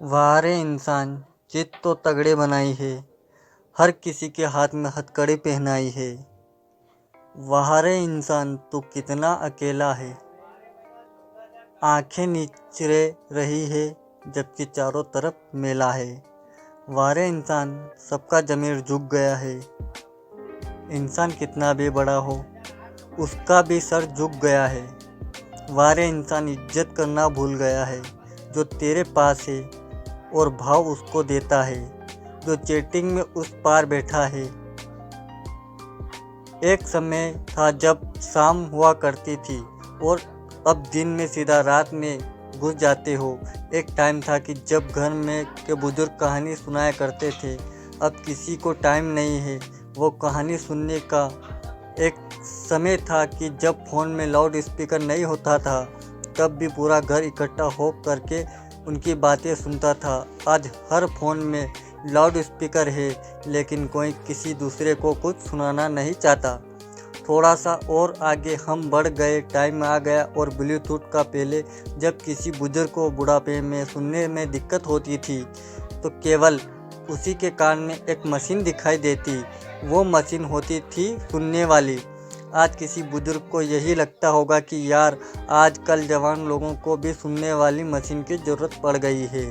वाह रे इंसान, जिद तो तगड़े बनाई है, हर किसी के हाथ में हथकड़ी पहनाई है। वाह रे इंसान, तू कितना अकेला है। आंखें निचरे रही है जबकि चारों तरफ मेला है। वाह रे इंसान, सबका ज़मीर झुक गया है। इंसान कितना भी बड़ा हो, उसका भी सर झुक गया है। वाह रे इंसान, इज्जत करना भूल गया है। जो तेरे पास है और भाव उसको देता है, जो चैटिंग में उस पार बैठा है। एक समय था जब शाम हुआ करती थी और अब दिन में सीधा रात में घुस जाते हो। एक टाइम था कि जब घर में के बुजुर्ग कहानी सुनाया करते थे। अब किसी को टाइम नहीं है वो कहानी सुनने का। एक समय था कि जब फ़ोन में लाउड स्पीकर नहीं होता था, तब भी पूरा घर इकट्ठा हो करके उनकी बातें सुनता था। आज हर फ़ोन में लाउड स्पीकर है, लेकिन कोई किसी दूसरे को कुछ सुनाना नहीं चाहता। थोड़ा सा और आगे हम बढ़ गए, टाइम आ गया और ब्लूटूथ का। पहले जब किसी बुजुर्ग को बुढ़ापे में सुनने में दिक्कत होती थी तो केवल उसी के कान में एक मशीन दिखाई देती, वो मशीन होती थी सुनने वाली। आज किसी बुजुर्ग को यही लगता होगा कि यार, आजकल जवान लोगों को भी सुनने वाली मशीन की ज़रूरत पड़ गई है।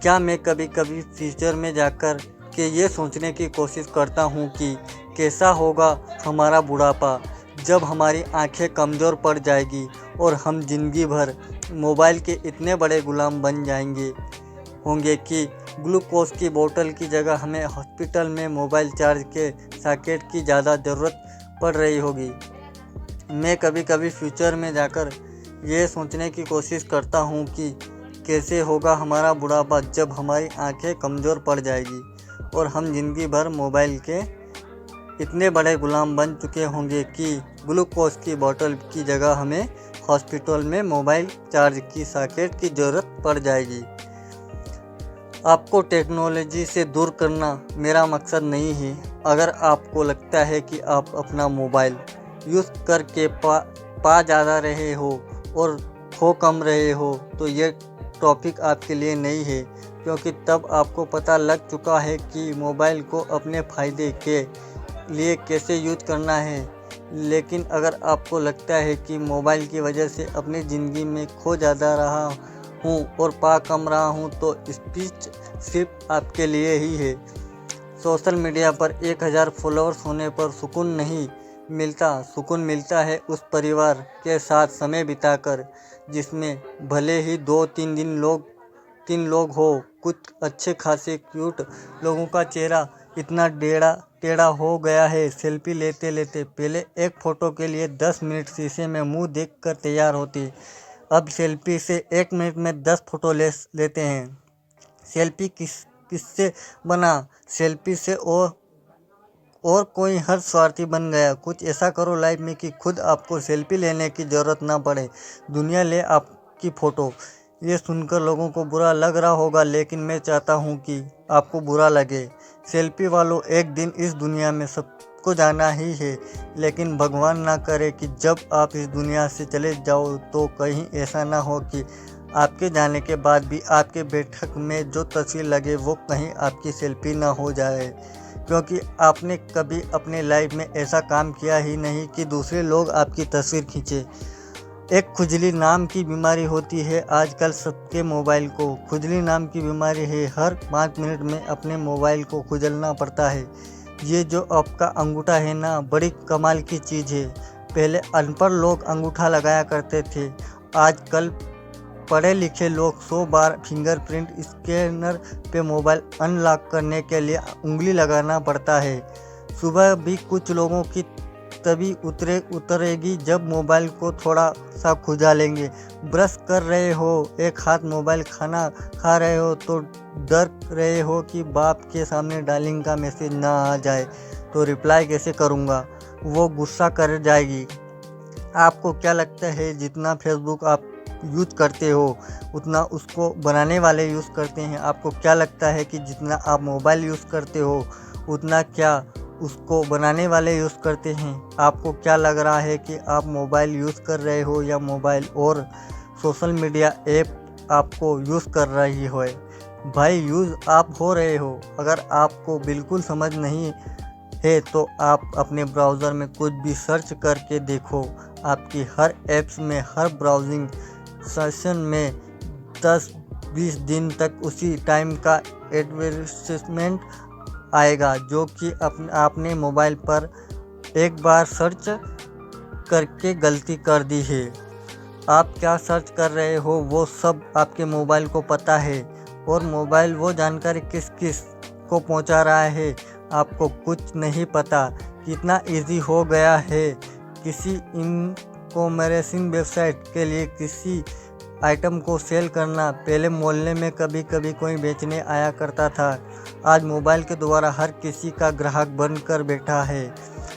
क्या मैं कभी कभी फ्यूचर में जाकर के ये सोचने की कोशिश करता हूँ कि कैसा होगा हमारा बुढ़ापा, जब हमारी आंखें कमज़ोर पड़ जाएगी और हम ज़िंदगी भर मोबाइल के इतने बड़े गुलाम बन जाएंगे होंगे कि ग्लूकोज की बोतल की जगह हमें हॉस्पिटल में मोबाइल चार्ज के सॉकेट की ज़्यादा ज़रूरत पड़ रही होगी। मैं कभी कभी फ्यूचर में जाकर ये सोचने की कोशिश करता हूँ कि कैसे होगा हमारा बुढ़ापा, जब हमारी आंखें कमज़ोर पड़ जाएगी और हम ज़िंदगी भर मोबाइल के इतने बड़े गुलाम बन चुके होंगे कि ग्लूकोज की बोतल की जगह हमें हॉस्पिटल में मोबाइल चार्ज की सॉकेट की ज़रूरत पड़ जाएगी। आपको टेक्नोलॉजी से दूर करना मेरा मकसद नहीं है। अगर आपको लगता है कि आप अपना मोबाइल यूज़ करके पा ज़्यादा रहे हो और खो कम रहे हो, तो ये टॉपिक आपके लिए नहीं है, क्योंकि तब आपको पता लग चुका है कि मोबाइल को अपने फ़ायदे के लिए कैसे यूज करना है। लेकिन अगर आपको लगता है कि मोबाइल की वजह से अपनी ज़िंदगी में खो ज़्यादा रहा हूँ और पा कम रहा हूँ, तो स्पीच सिर्फ आपके लिए ही है। सोशल मीडिया पर 1000 फॉलोअर्स होने पर सुकून नहीं मिलता। सुकून मिलता है उस परिवार के साथ समय बिताकर, जिसमें भले ही 2-3 लोग हो। कुछ अच्छे खासे क्यूट लोगों का चेहरा इतना टेढ़ा हो गया है, सेल्फी लेते लेते पहले एक फ़ोटो के लिए 10 मिनट शीशे में मुंह देखकर तैयार होती, अब सेल्फी से 1 मिनट में 10 फ़ोटो लेते हैं। सेल्फी किससे बना? सेल्फी से और कोई हर स्वार्थी बन गया। कुछ ऐसा करो लाइफ में कि खुद आपको सेल्फी लेने की ज़रूरत ना पड़े, दुनिया ले आपकी फ़ोटो। ये सुनकर लोगों को बुरा लग रहा होगा, लेकिन मैं चाहता हूँ कि आपको बुरा लगे। सेल्फी वालों, एक दिन इस दुनिया में सबको जाना ही है, लेकिन भगवान ना करे कि जब आप इस दुनिया से चले जाओ तो कहीं ऐसा ना हो कि आपके जाने के बाद भी आपके बैठक में जो तस्वीर लगे वो कहीं आपकी सेल्फी ना हो जाए, क्योंकि आपने कभी अपने लाइफ में ऐसा काम किया ही नहीं कि दूसरे लोग आपकी तस्वीर खींचे। एक खुजली नाम की बीमारी होती है आजकल सबके मोबाइल को। खुजली नाम की बीमारी है, हर 5 मिनट में अपने मोबाइल को खुजलना पड़ता है। ये जो आपका अंगूठा है ना, बड़ी कमाल की चीज़ है। पहले अनपढ़ लोग अंगूठा लगाया करते थे, आजकल पढ़े लिखे लोग 100 बार फिंगरप्रिंट स्कैनर पे मोबाइल अनलॉक करने के लिए उंगली लगाना पड़ता है। सुबह भी कुछ लोगों की तभी उतरेगी जब मोबाइल को थोड़ा सा खुजा लेंगे। ब्रश कर रहे हो, एक हाथ मोबाइल, खाना खा रहे हो तो डर रहे हो कि बाप के सामने डार्लिंग का मैसेज ना आ जाए तो रिप्लाई कैसे करूँगा, वो गुस्सा कर जाएगी। आपको क्या लगता है जितना फेसबुक आप यूज करते हो उतना उसको बनाने वाले यूज़ करते हैं? आपको क्या लगता है कि जितना आप मोबाइल यूज़ करते हो उतना क्या उसको बनाने वाले यूज़ करते हैं? आपको क्या लग रहा है कि आप मोबाइल यूज़ कर रहे हो या मोबाइल और सोशल मीडिया ऐप आपको यूज़ कर रही हो। भाई यूज़ आप हो रहे हो। अगर आपको बिल्कुल समझ नहीं है तो आप अपने ब्राउज़र में कुछ भी सर्च करके देखो। आपकी हर ऐप्स में, हर ब्राउजिंग सेशन में 10-20 दिन तक उसी टाइम का एडवर्टाइजमेंट आएगा, जो कि आपने मोबाइल पर एक बार सर्च करके गलती कर दी है। आप क्या सर्च कर रहे हो वो सब आपके मोबाइल को पता है, और मोबाइल वो जानकारी किस किस को पहुंचा रहा है आपको कुछ नहीं पता। कितना इजी हो गया है किसी इनकॉमर्सिंग वेबसाइट के लिए किसी आइटम को सेल करना। पहले मोहल्ले में कभी कभी कोई बेचने आया करता था, आज मोबाइल के द्वारा हर किसी का ग्राहक बनकर बैठा है।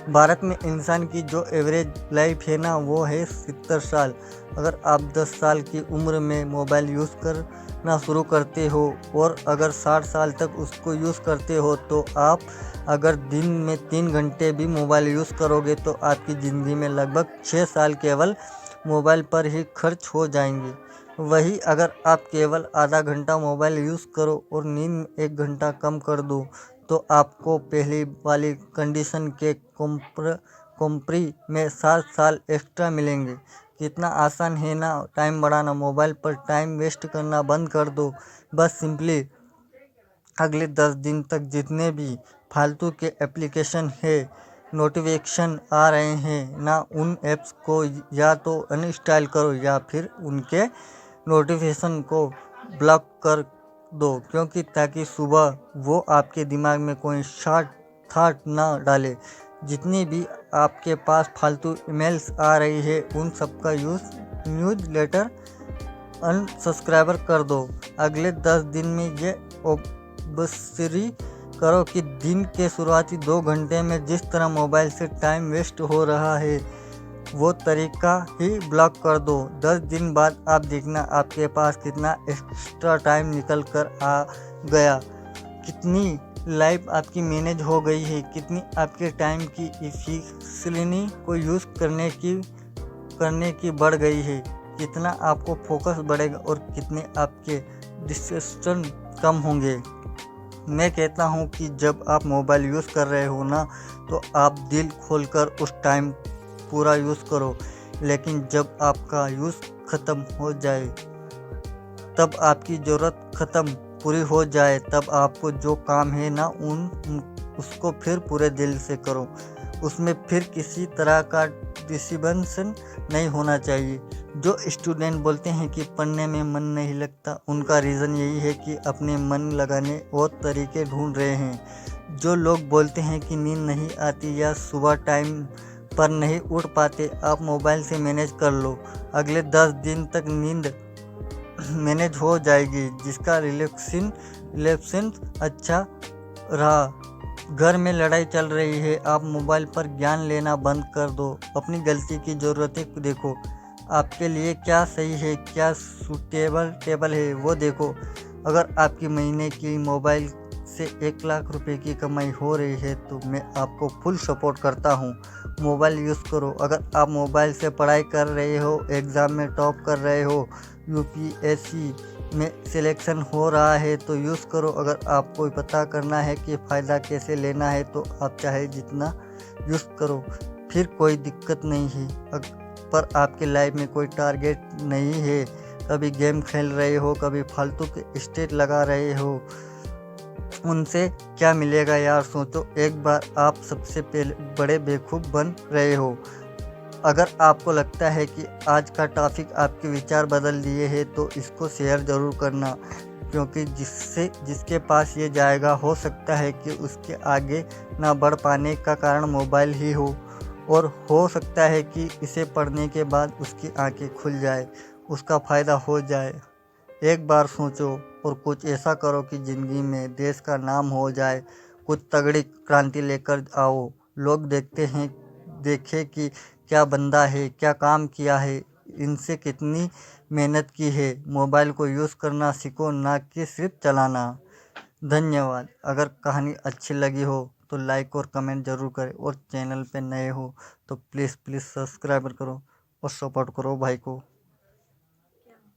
भारत में इंसान की जो एवरेज लाइफ है ना, वो है 70 साल। अगर आप 10 साल की उम्र में मोबाइल यूज़ करना शुरू करते हो और अगर 60 साल तक उसको यूज़ करते हो, तो आप अगर दिन में 3 घंटे भी मोबाइल यूज़ करोगे तो आपकी ज़िंदगी में लगभग 6 साल केवल मोबाइल पर ही खर्च हो जाएंगे। वही अगर आप केवल आधा घंटा मोबाइल यूज़ करो और नींद 1 घंटा कम कर दो, तो आपको पहली वाली कंडीशन के कंपरी में 7 साल एक्स्ट्रा मिलेंगे। कितना आसान है ना टाइम बढ़ाना। मोबाइल पर टाइम वेस्ट करना बंद कर दो। बस सिंपली अगले 10 दिन तक जितने भी फालतू के एप्लीकेशन है, नोटिफिकेशन आ रहे हैं ना, उन ऐप्स को या तो अनइंस्टॉल करो या फिर उनके नोटिफिकेशन को ब्लॉक कर दो, क्योंकि ताकि सुबह वो आपके दिमाग में कोई शॉर्ट थॉट ना डाले। जितनी भी आपके पास फालतू ईमेल्स आ रही है उन सब का न्यूज़ लेटर अनसब्सक्राइबर कर दो। अगले 10 दिन में ये ऑब्जर्व करो कि दिन के शुरुआती 2 घंटे में जिस तरह मोबाइल से टाइम वेस्ट हो रहा है, वो तरीका ही ब्लॉक कर दो। 10 दिन बाद आप देखना आपके पास कितना एक्स्ट्रा टाइम निकल कर आ गया, कितनी लाइफ आपकी मैनेज हो गई है, कितनी आपके टाइम की इफिशिएंसी को यूज़ करने की बढ़ गई है, कितना आपको फोकस बढ़ेगा और कितने आपके डिस्ट्रैक्शन कम होंगे। मैं कहता हूँ कि जब आप मोबाइल यूज़ कर रहे हो ना, तो आप दिल खोलकर उस टाइम पूरा यूज़ करो, लेकिन जब आपका यूज़ ख़त्म हो जाए, तब आपकी ज़रूरत ख़त्म पूरी हो जाए, तब आपको जो काम है ना उसको फिर पूरे दिल से करो। उसमें फिर किसी तरह का डिस्टर्बेंस नहीं होना चाहिए। जो स्टूडेंट बोलते हैं कि पढ़ने में मन नहीं लगता, उनका रीज़न यही है कि अपने मन लगाने और तरीके ढूंढ रहे हैं। जो लोग बोलते हैं कि नींद नहीं आती या सुबह टाइम पर नहीं उठ पाते, आप मोबाइल से मैनेज कर लो। अगले 10 दिन तक नींद मैनेज हो जाएगी। जिसका रिलेक्शन अच्छा रहा, घर में लड़ाई चल रही है, आप मोबाइल पर ज्ञान लेना बंद कर दो। अपनी गलती की ज़रूरतें देखो, आपके लिए क्या सही है, क्या सूटेबल है वो देखो। अगर आपकी महीने की मोबाइल से 1 लाख रुपए की कमाई हो रही है तो मैं आपको फुल सपोर्ट करता हूँ। मोबाइल यूज़ करो। अगर आप मोबाइल से पढ़ाई कर रहे हो, एग्ज़ाम में टॉप कर रहे हो, यूपीएससी में सिलेक्शन हो रहा है तो यूज़ करो। अगर आपको पता करना है कि फ़ायदा कैसे लेना है तो आप चाहे जितना यूज़ करो, फिर कोई दिक्कत नहीं है। पर आपके लाइफ में कोई टारगेट नहीं है, कभी गेम खेल रहे हो, कभी फालतू के स्टेट लगा रहे हो, उनसे क्या मिलेगा यार? सोचो एक बार। आप सबसे पहले बड़े बेवकूफ़ बन रहे हो। अगर आपको लगता है कि आज का टॉपिक आपके विचार बदल दिए हैं तो इसको शेयर ज़रूर करना, क्योंकि जिसके पास ये जाएगा हो सकता है कि उसके आगे ना बढ़ पाने का कारण मोबाइल ही हो, और हो सकता है कि इसे पढ़ने के बाद उसकी आंखें खुल जाए, उसका फ़ायदा हो जाए। एक बार सोचो और कुछ ऐसा करो कि ज़िंदगी में देश का नाम हो जाए। कुछ तगड़ी क्रांति लेकर आओ। लोग देखें कि क्या बंदा है, क्या काम किया है, इनसे कितनी मेहनत की है। मोबाइल को यूज़ करना सीखो, ना कि सिर्फ चलाना। धन्यवाद। अगर कहानी अच्छी लगी हो तो लाइक और कमेंट ज़रूर करें, और चैनल पे नए हो तो प्लीज़ सब्सक्राइब करो और सपोर्ट करो भाई को।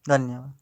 धन्यवाद।